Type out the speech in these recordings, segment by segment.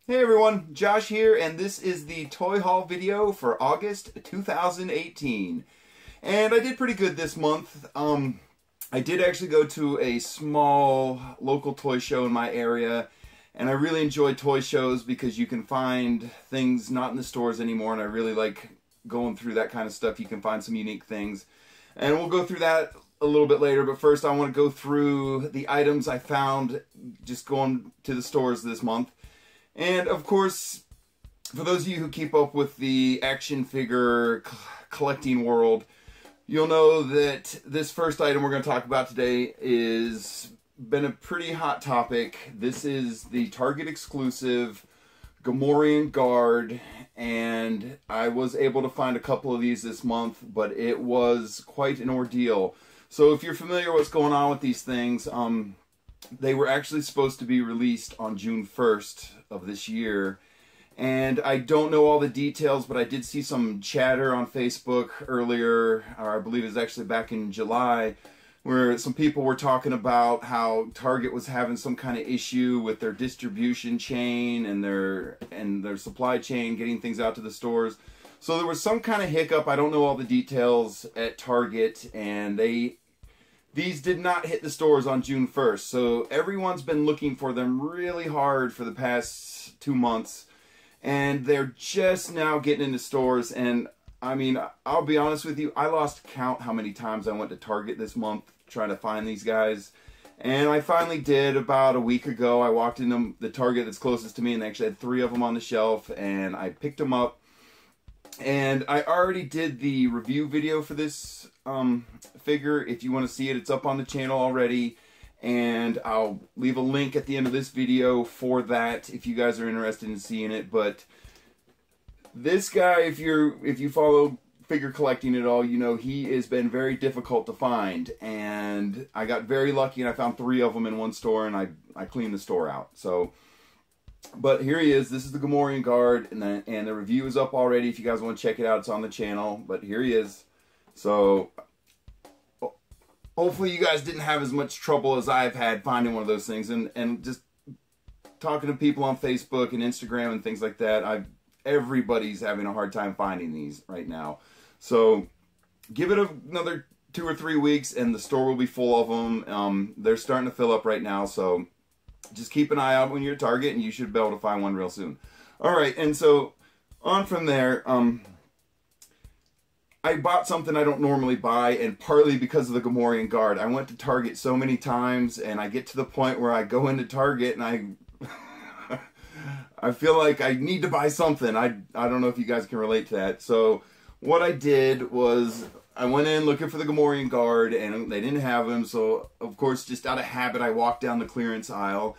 Hey everyone, Josh here, and this is the Toy Haul video for August 2018. And I did pretty good this month. I did actually go to a small local toy show in my area, and I really enjoy toy shows because you can find things not in the stores anymore, and I really like going through that kind of stuff. You can find some unique things. And we'll go through that a little bit later, but first I want to go through the items I found just going to the stores this month. And of course, for those of you who keep up with the action figure collecting world, you'll know that this first item we're going to talk about today is been a pretty hot topic. This is the Target exclusive Gamorrean Guard, and I was able to find a couple of these this month, but it was quite an ordeal. So if you're familiar with what's going on with these things, they were actually supposed to be released on June 1st of this year, and I don't know all the details, but I did see some chatter on Facebook earlier, or I believe it was actually back in July, where some people were talking about how Target was having some kind of issue with their distribution chain and their supply chain getting things out to the stores. So there was some kind of hiccup. I don't know all the details at Target, and these did not hit the stores on June 1st, so everyone's been looking for them really hard for the past 2 months, and they're just now getting into stores. And I mean, I'll be honest with you, I lost count how many times I went to Target this month trying to find these guys, and I finally did about a week ago. I walked into the Target that's closest to me, and they actually had 3 of them on the shelf, and I picked them up. And I already did the review video for this figure. If you want to see it, it's up on the channel already, and I'll leave a link at the end of this video for that if you guys are interested in seeing it. But this guy, if you follow figure collecting at all, you know he has been very difficult to find, and I got very lucky and I found 3 of them in one store, and I cleaned the store out. So but here he is. This is the Gamorrean Guard, and the review is up already. If you guys want to check it out, it's on the channel. But here he is. So hopefully you guys didn't have as much trouble as I've had finding one of those things. And just talking to people on Facebook and Instagram and things like that, everybody's having a hard time finding these right now. So give it another 2 or 3 weeks, and the store will be full of them. They're starting to fill up right now, so just keep an eye out when you're at Target, and you should be able to find one real soon. Alright, and so on from there, I bought something I don't normally buy, and partly because of the Gamorrean Guard. I went to Target so many times, and I get to the point where I go into Target and I feel like I need to buy something. I don't know if you guys can relate to that. So what I did was I went in looking for the Gamorrean Guard, and they didn't have him, so of course, just out of habit, I walked down the clearance aisle.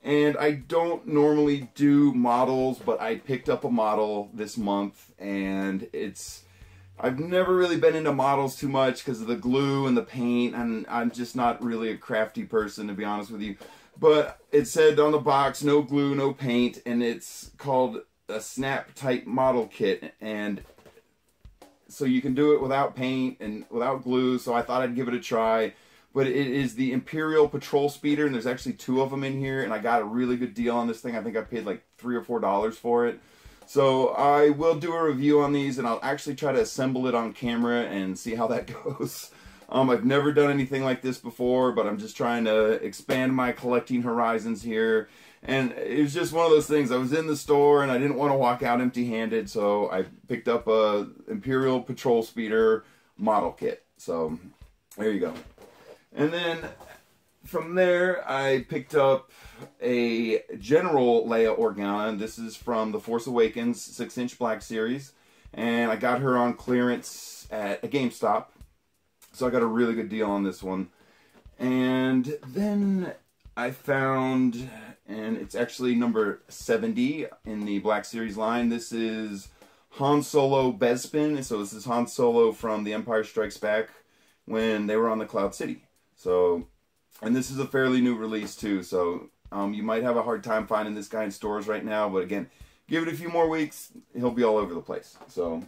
And I don't normally do models, but I picked up a model this month, and I've never really been into models too much because of the glue and the paint, and I'm just not really a crafty person, to be honest with you. But it said on the box, no glue, no paint, and it's called a Snap Type Model Kit, and so you can do it without paint and without glue, so I thought I'd give it a try. But it is the Imperial Patrol Speeder, and there's actually 2 of them in here, and I got a really good deal on this thing. I think I paid like $3 or $4 for it. So I will do a review on these, and I'll actually try to assemble it on camera and see how that goes. I've never done anything like this before, but I'm just trying to expand my collecting horizons here. And it was just one of those things. I was in the store and I didn't want to walk out empty-handed, so I picked up a Imperial Patrol Speeder model kit. So there you go. And then from there, I picked up a General Leia Organa. This is from the Force Awakens 6-inch Black Series, and I got her on clearance at a GameStop. So I got a really good deal on this one. And then I found, and it's actually number 70 in the Black Series line. This is Han Solo Bespin. So this is Han Solo from The Empire Strikes Back when they were on the Cloud City. So, and this is a fairly new release too. So you might have a hard time finding this guy in stores right now. But again, give it a few more weeks, he'll be all over the place. So,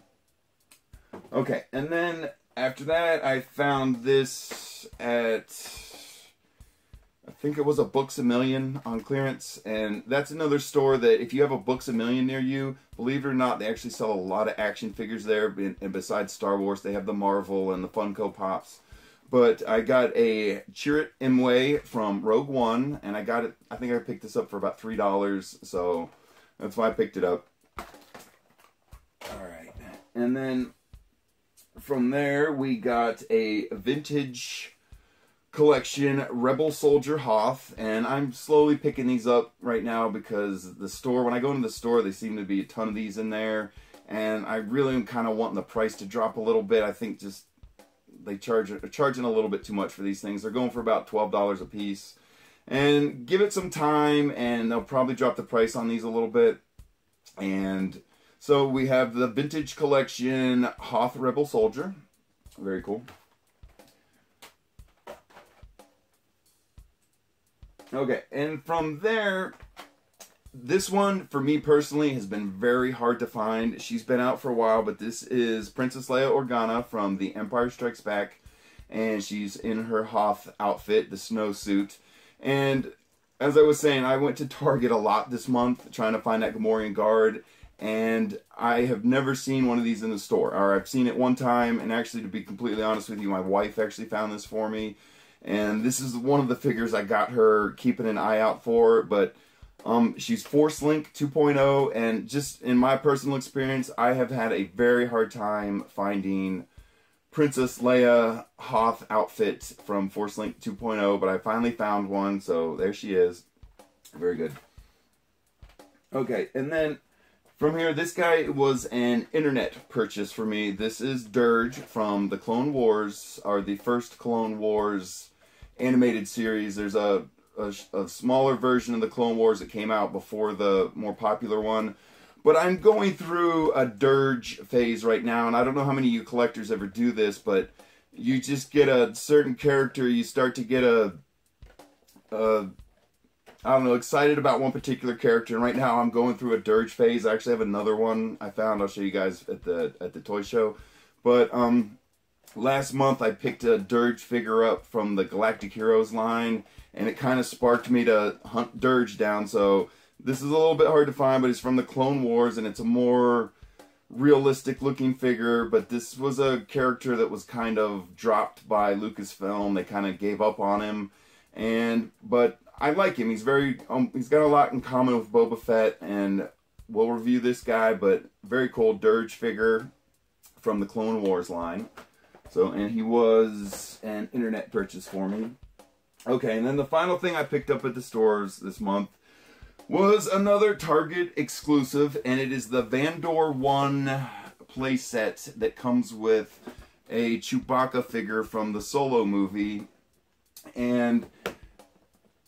okay, and then after that, I found this at I think it was a Books A Million on clearance, and that's another store that if you have a Books A Million near you, believe it or not, they actually sell a lot of action figures there, and besides Star Wars, they have the Marvel and the Funko Pops. But I got a Chirrut Imwe from Rogue One, and I got it, I think I picked this up for about $3, so that's why I picked it up. Alright, and then from there we got a vintage collection Rebel Soldier Hoth, and I'm slowly picking these up right now because the store, when I go into the store, they seem to be a ton of these in there, and I really am kind of wanting the price to drop a little bit. I think just they charging a little bit too much for these things. They're going for about $12 a piece, and give it some time and they'll probably drop the price on these a little bit. And so we have the vintage collection Hoth Rebel Soldier, very cool. Okay, and from there, this one, for me personally, has been very hard to find. She's been out for a while, but this is Princess Leia Organa from The Empire Strikes Back, and she's in her Hoth outfit, the snowsuit. And as I was saying, I went to Target a lot this month trying to find that Gamorrean guard, and I have never seen one of these in the store. Or I've seen it one time, and actually, to be completely honest with you, my wife actually found this for me. And this is one of the figures I got her keeping an eye out for, but she's Force Link 2.0, and just in my personal experience, I have had a very hard time finding Princess Leia Hoth outfit from Force Link 2.0, but I finally found one, so there she is. Very good. Okay, and then from here, this guy was an internet purchase for me. This is Dirge from the Clone Wars, or the first Clone Wars animated series. There's a smaller version of the Clone Wars that came out before the more popular one. But I'm going through a Dirge phase right now, and I don't know how many of you collectors ever do this, but you just get a certain character, you start to get I don't know, excited about one particular character, and right now I'm going through a Dirge phase. I actually have another one I found, I'll show you guys at the toy show. But last month I picked a Dirge figure up from the Galactic Heroes line, and it kind of sparked me to hunt Dirge down. So this is a little bit hard to find, but it's from the Clone Wars, and it's a more realistic looking figure. But this was a character that was kind of dropped by Lucasfilm. They kind of gave up on him, but I like him. He's very he's got a lot in common with Boba Fett, and we'll review this guy. But very cool Dirge figure from the Clone Wars line. So, and he was an internet purchase for me. Okay, and then the final thing I picked up at the stores this month was another Target exclusive, and it is the Vandor 1 playset that comes with a Chewbacca figure from the Solo movie. And,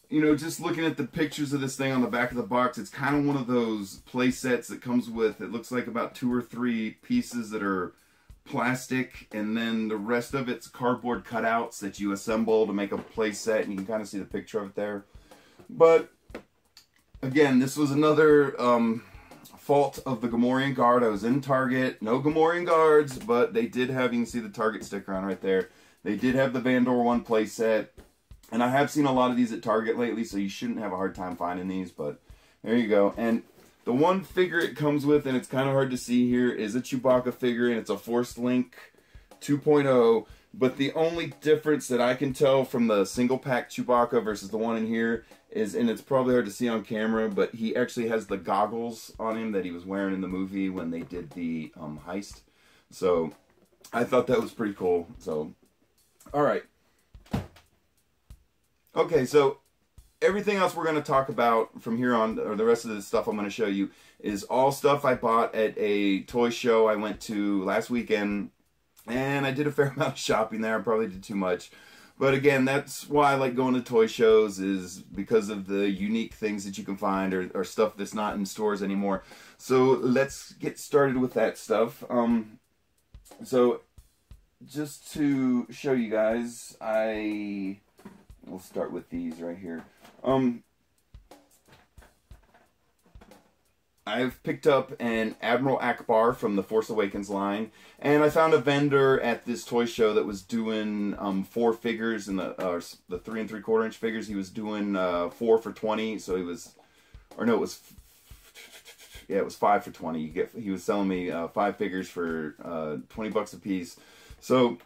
you know, just looking at the pictures of this thing on the back of the box, it's kind of one of those playsets that comes with, it looks like about 2 or 3 pieces that are plastic, and then the rest of it's cardboard cutouts that you assemble to make a play set, and you can kind of see the picture of it there. But again, this was another fault of the Gamorrean guard. I was in Target, no Gamorrean guards, but they did have, you can see the Target sticker on right there, they did have the Vandor 1 play set, and I have seen a lot of these at Target lately, so you shouldn't have a hard time finding these. But there you go. And the one figure it comes with, and it's kind of hard to see here, is a Chewbacca figure, and it's a Force Link 2.0. But the only difference that I can tell from the single pack Chewbacca versus the one in here is, and it's probably hard to see on camera, but he actually has the goggles on him that he was wearing in the movie when they did the heist. So I thought that was pretty cool. So, alright. Okay, so everything else we're going to talk about from here on, or the rest of the stuff I'm going to show you, is all stuff I bought at a toy show I went to last weekend. And I did a fair amount of shopping there. I probably did too much. But again, that's why I like going to toy shows, is because of the unique things that you can find, or stuff that's not in stores anymore. So let's get started with that stuff. So just to show you guys, we'll start with these right here. I've picked up an Admiral Akbar from the Force Awakens line, and I found a vendor at this toy show that was doing 4 figures in the 3 3/4 inch figures. He was doing 4 for $20, so he was, or no, it was, yeah, it was 5 for $20. He was selling me 5 figures for $20 a piece. So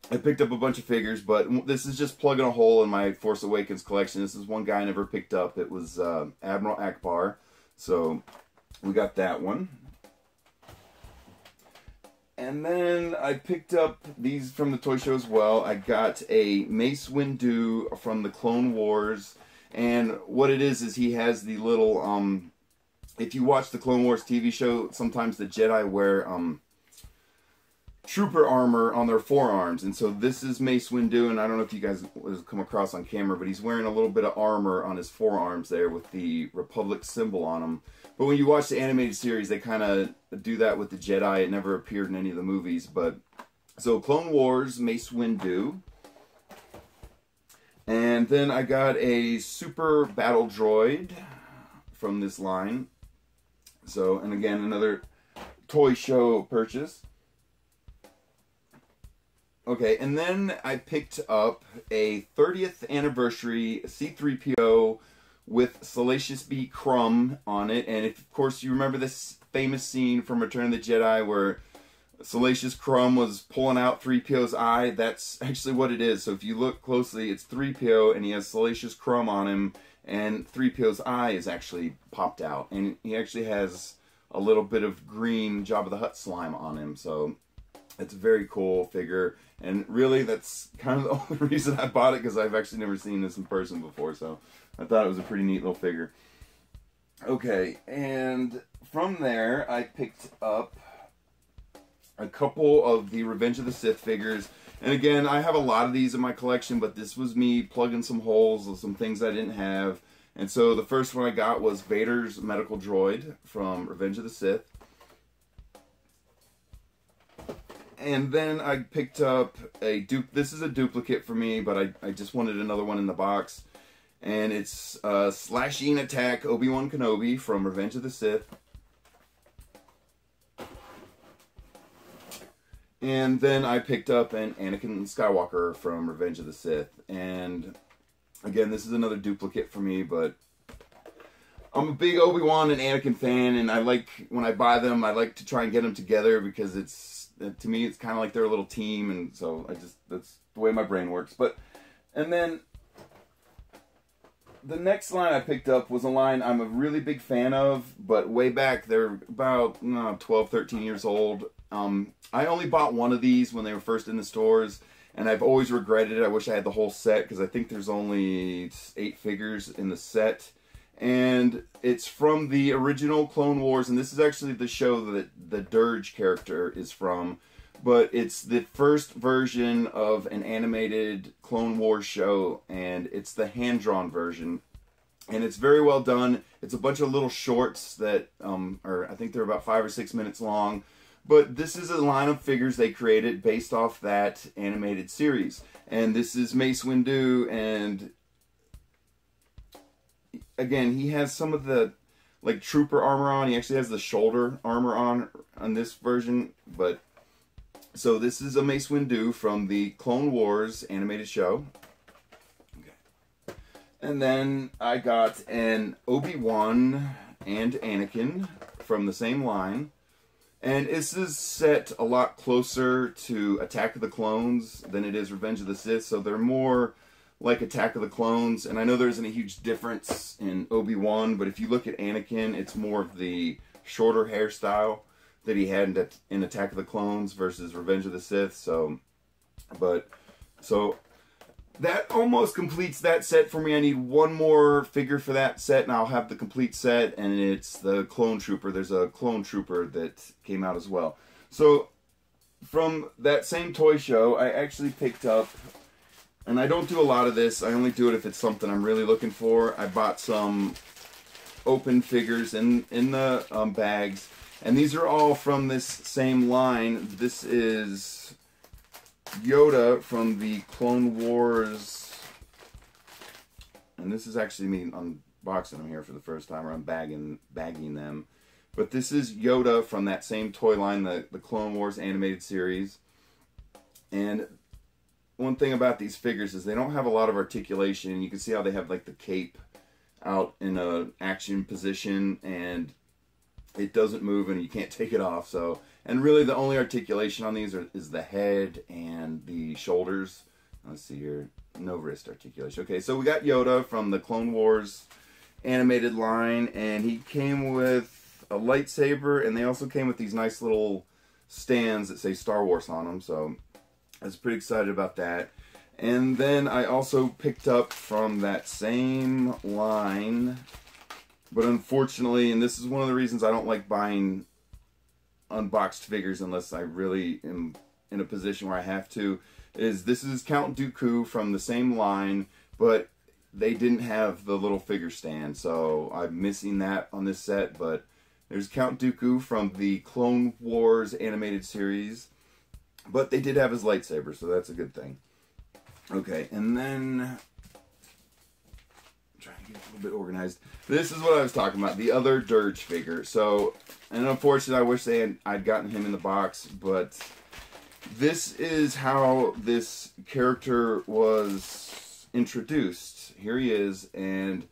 I picked up a bunch of figures, but this is just plugging a hole in my Force Awakens collection. This is one guy I never picked up. It was Admiral Akbar. So we got that one. And then I picked up these from the toy show as well. I got a Mace Windu from the Clone Wars. And what it is he has the little, if you watch the Clone Wars TV show, sometimes the Jedi wear trooper armor on their forearms. And so this is Mace Windu, and I don't know if you guys come across on camera, but he's wearing a little bit of armor on his forearms there with the Republic symbol on him. But when you watch the animated series, they kind of do that with the Jedi. It never appeared in any of the movies. But so Clone Wars, Mace Windu. And then I got a Super Battle Droid from this line. So, and again, another toy show purchase. Okay, and then I picked up a 30th anniversary C-3PO with Salacious B. Crumb on it. And if, of course, you remember this famous scene from Return of the Jedi where Salacious Crumb was pulling out 3PO's eye, that's actually what it is. So if you look closely, it's 3PO, and he has Salacious Crumb on him, and 3PO's eye is actually popped out. And he actually has a little bit of green Jabba the Hutt slime on him. So it's a very cool figure. And really, that's kind of the only reason I bought it, because I've actually never seen this in person before. So I thought it was a pretty neat little figure. Okay, and from there, I picked up a couple of the Revenge of the Sith figures. And again, I have a lot of these in my collection, but this was me plugging some holes of some things I didn't have. And so the first one I got was Vader's medical droid from Revenge of the Sith. And then I picked up this is a duplicate for me, but I just wanted another one in the box. And it's Slashing Attack Obi-Wan Kenobi from Revenge of the Sith. And then I picked up an Anakin Skywalker from Revenge of the Sith. And again, this is another duplicate for me, but I'm a big Obi-Wan and Anakin fan, and I like, when I buy them, I like to try and get them together, because to me, it's kind of like they're a little team, and so that's the way my brain works. And then the next line I picked up was a line I'm a really big fan of, but way back, they're about 12, 13 years old. I only bought one of these when they were first in the stores, and I've always regretted it. I wish I had the whole set, because I think there's only 8 figures in the set. And it's from the original Clone Wars, and this is actually the show that the Dirge character is from. But it's the first version of an animated Clone Wars show, and it's the hand-drawn version. And it's very well done. It's a bunch of little shorts that I think they're about 5 or 6 minutes long. But this is a line of figures they created based off that animated series. And this is Mace Windu, and again, he has some of the like trooper armor on. He actually has the shoulder armor on this version. But so this is a Mace Windu from the Clone Wars animated show. Okay. And then I got an Obi-Wan and Anakin from the same line. And this is set a lot closer to Attack of the Clones than it is Revenge of the Sith. So they're more like Attack of the Clones. And I know there isn't a huge difference in Obi-Wan, but if you look at Anakin, it's more of the shorter hairstyle that he had in Attack of the Clones versus Revenge of the Sith. So that almost completes that set for me. I need one more figure for that set, and I'll have the complete set, and it's the Clone Trooper. There's a Clone Trooper that came out as well. So from that same toy show, I actually picked up, and I don't do a lot of this, I only do it if it's something I'm really looking for. I bought some open figures in the bags, and these are all from this same line. This is Yoda from the Clone Wars, and this is actually me unboxing them here for the first time, or I'm bagging them. But this is Yoda from that same toy line, the Clone Wars animated series. And one thing about these figures is they don't have a lot of articulation. You can see how they have like the cape out in a action position, and it doesn't move and you can't take it off. So, and really the only articulation on these is the head and the shoulders. Let's see here, no wrist articulation. Okay, so we got Yoda from the Clone Wars animated line, and he came with a lightsaber, and they also came with these nice little stands that say Star Wars on them. So I was pretty excited about that. And then I also picked up from that same line, but unfortunately, and this is one of the reasons I don't like buying unboxed figures unless I really am in a position where I have to, is this is Count Dooku from the same line, but they didn't have the little figure stand, so I'm missing that on this set. But there's Count Dooku from the Clone Wars animated series, but they did have his lightsaber, so that's a good thing. Okay, and then I'm trying to get a little bit organized. This is what I was talking about, the other Dirge figure. So, and unfortunately, I wish I'd gotten him in the box, but this is how this character was introduced. Here he is, and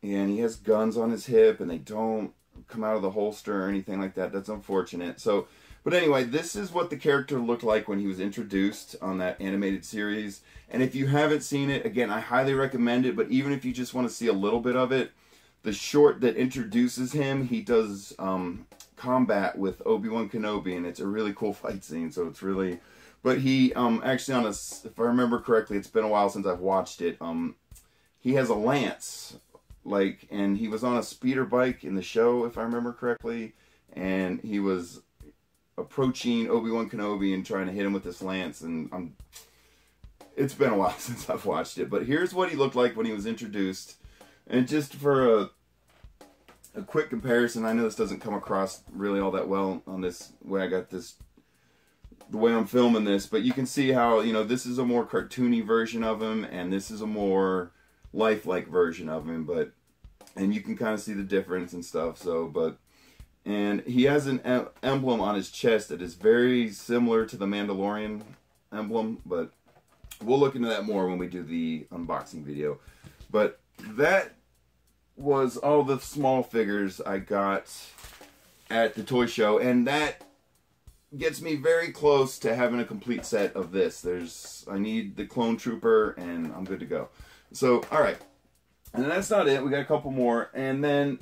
he has guns on his hip, and they don't come out of the holster or anything like that. That's unfortunate. So, but anyway, this is what the character looked like when he was introduced on that animated series. And if you haven't seen it, again, I highly recommend it. But even if you just want to see a little bit of it, the short that introduces him, he does combat with Obi-Wan Kenobi, and it's a really cool fight scene. So it's really, but he actually if I remember correctly, it's been a while since I've watched it. He has a lance, and he was on a speeder bike in the show, if I remember correctly, and he was approaching Obi-Wan Kenobi and trying to hit him with this lance, and it's been a while since I've watched it, but here's what he looked like when he was introduced. And just for a quick comparison, I know this doesn't come across really all that well on this way I got this, the way I'm filming this, but you can see how, you know, this is a more cartoony version of him, and this is a more lifelike version of him, and you can kind of see the difference and stuff. So, and he has an emblem on his chest that is very similar to the Mandalorian emblem, but we'll look into that more when we do the unboxing video. But that was all the small figures I got at the toy show, and that gets me very close to having a complete set of this. I need the Clone Trooper, and I'm good to go. So, alright. And that's not it. We got a couple more. And then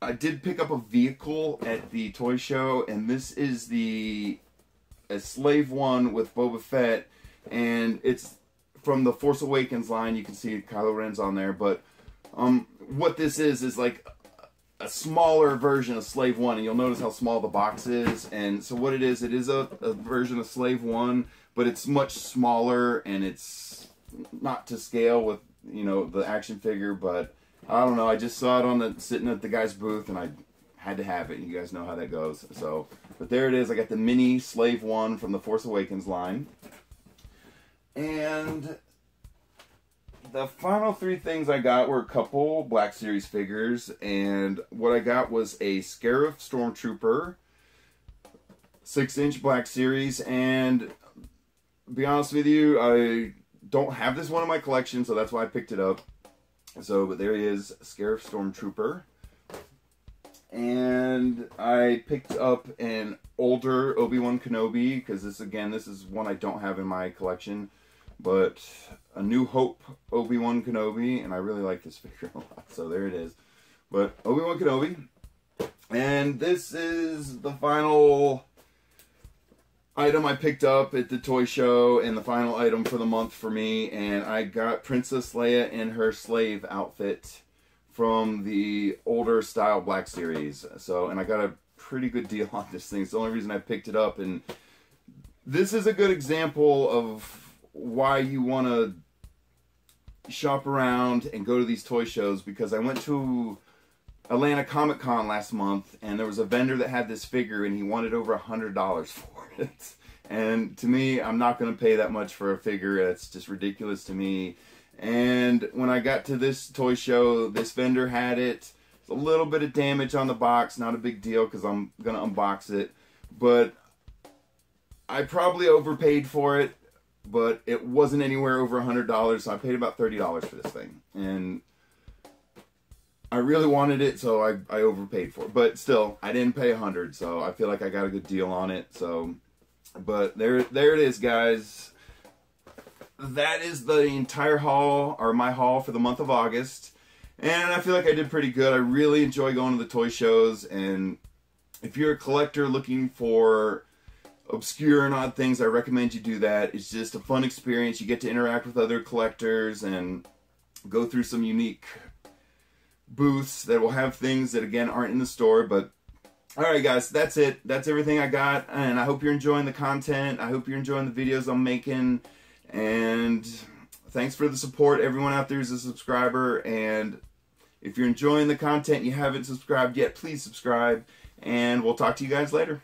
I did pick up a vehicle at the toy show, and this is a Slave One with Boba Fett, and it's from the Force Awakens line. You can see Kylo Ren's on there, but what this is like a smaller version of Slave One, and you'll notice how small the box is. And so what it is a version of Slave One, but it's much smaller, and it's not to scale with, you know, the action figure, but I don't know, I just saw it sitting at the guy's booth, and I had to have it. You guys know how that goes. So, but there it is. I got the mini Slave One from the Force Awakens line. And the final three things I got were a couple Black Series figures, and what I got was a Scarif Stormtrooper, 6-inch Black Series, and to be honest with you, I don't have this one in my collection, so that's why I picked it up. So, but there he is, Scarif Stormtrooper. And I picked up an older Obi-Wan Kenobi, because this is one I don't have in my collection. But a New Hope Obi-Wan Kenobi, and I really like this figure a lot, so there it is. But Obi-Wan Kenobi, and this is the final item I picked up at the toy show, and the final item for the month for me, and I got Princess Leia in her slave outfit from the older style Black Series. So, and I got a pretty good deal on this thing. It's the only reason I picked it up, and this is a good example of why you want to shop around and go to these toy shows, because I went to Atlanta Comic Con last month, and there was a vendor that had this figure, and he wanted over $100 for it. And to me, I'm not going to pay that much for a figure. That's just ridiculous to me. And when I got to this toy show, this vendor had it, There's a little bit of damage on the box, not a big deal because I'm going to unbox it. But I probably overpaid for it, but it wasn't anywhere over $100, so I paid about $30 for this thing. And I really wanted it, so I overpaid for it. But still, I didn't pay $100, so I feel like I got a good deal on it. So, but there it is, guys. That is the entire haul, or my haul for the month of August. And I feel like I did pretty good. I really enjoy going to the toy shows, and if you're a collector looking for obscure and odd things, I recommend you do that. It's just a fun experience. You get to interact with other collectors and go through some unique booths that will have things that, again, aren't in the store. But alright, guys, that's it. That's everything I got, and I hope you're enjoying the content. I hope you're enjoying the videos I'm making, and thanks for the support. Everyone out there is a subscriber, and if you're enjoying the content and you haven't subscribed yet, please subscribe, and we'll talk to you guys later.